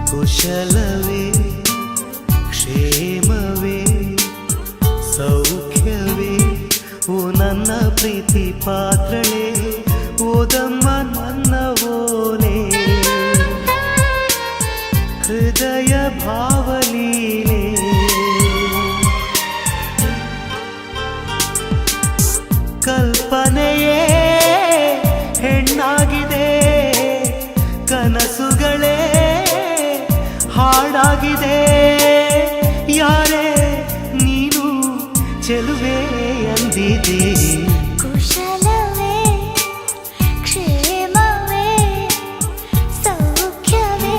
ಕುಶಲವೇ ಕ್ಷೇಮವೇ ಸೌಖ್ಯವೇ ಓ ನನ್ನ ಪ್ರೀತಿ ಪಾತ್ರಳೆ ಓದಮ್ಮ ನನ್ನ ಓಲೆ ಹೃದಯ ಭಾವಲೀಲೆ ಕಲ್ಪನೆಯೇ ಹೆಣ್ಣಾಗಿದೆ ಕನಸುಗಳೇ ಹಾಡಾಗಿದೆ ಯಾರೇ ನೀನು ಚೆಲುವೆ ಅಂದಿದೆ ಕುಶಲವೇ ಕ್ಷೇಮವೇ ಸೌಖ್ಯವೇ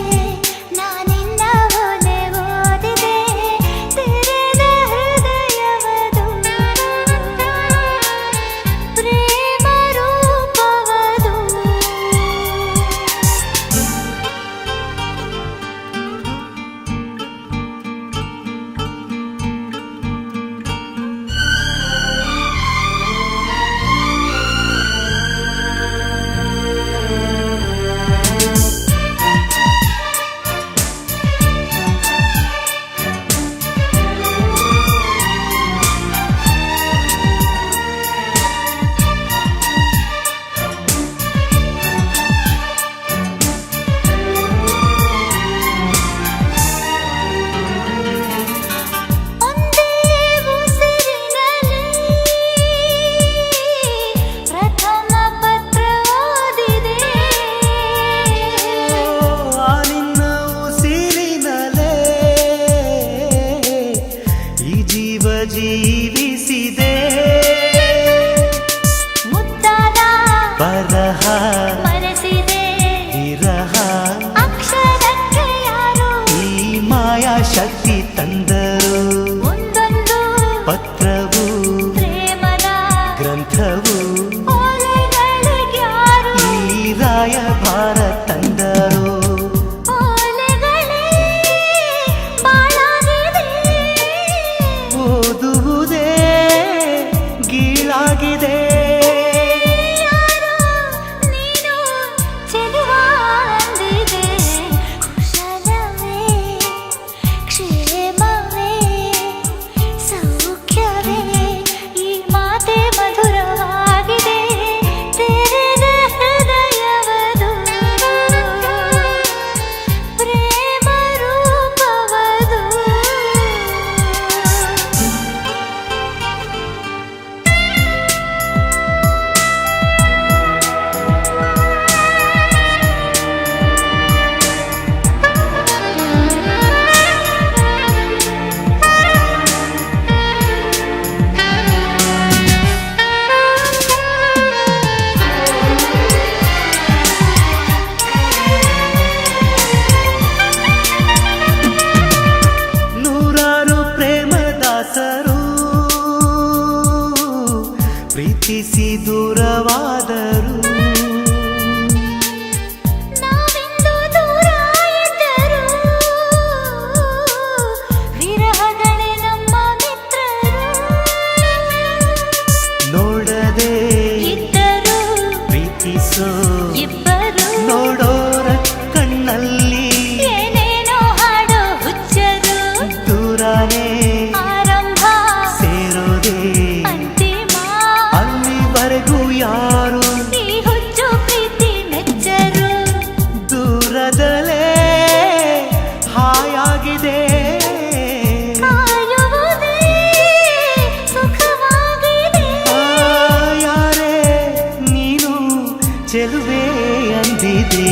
ನಾನಿನ್ನ ಓಲೆ ಓದಿದೆ ತೆರೆದ ಹೃದಯವದು ಪ್ರೇಮ ರೂಪವದು ಜೀವಿಸಿದೆ ಮುತ್ತಾದ ಬರಹ ಮರೆಸಿದೆ ವಿರಹ ಅಕ್ಷರಕ್ಕೆ ಯಾರು ಈ ಮಾಯಾ ಶಕ್ತಿ ತಂದರು ಒಂದೊಂದು ಪತ್ರವು ಪ್ರೇಮದ ಗ್ರಂಥವು ಓಲೆಗಳಿಗ್ಯಾರು ಈ ರಾಯಭಾರ ತಂದರು ಓಲೆಗಳೇ ಬಾಳಾಗಿದೆ ಓದುವುದೇ ಗೀಳಾಗಿದೆ ಯಾರೋ ನೀನು ಚೆಲುವ ಅಂದಿದೆ ಕುಶಲವೇ ಕ್ಷೇಮವೇ ಸೌಖ್ಯವೇ ಈ ಮಾತೆ ಮಧುರವಾಗಿದೆ ತೆರೆದ ಹೃದಯವದು ಪ್ರೇಮ ರೂಪವದು ನೂರಾರು ಪ್ರೇಮದಾಸರು ಪ್ರೀತಿಸಿ ದೂರವಾದರು ನಾವಿಂದು ದೂರ ಇದ್ದರು ವಿರಹಗಳೇ ನಮ್ಮ ಮಿತ್ರರು ನೋಡದೆ ಇದ್ದರು ಪ್ರೀತಿಸೋ ಇಬ್ಬರು ನೋಡೋರ ಕಣ್ಣಲ್ಲಿ ಏನೇನೋ ಹಾಡೋ ಹುಚ್ಚರು ದೂರನೇ ಆರಂಭ ಸೇರೋದೇ ಅಂತಿಮ ಅಲ್ಲಿವರೆಗೂ ಯಾರು ಈ ಹುಚ್ಚು ಪ್ರೀತಿ ಮೆಚ್ಚರು ದೂರದಲ್ಲೇ ಹಾಯಾಗಿದೆ ಕಾಯುವುದೇ ಸುಖವಾಗಿದೆ ಯಾರೇ ನೀನು ಚೆಲುವೆ ಅಂದಿದೆ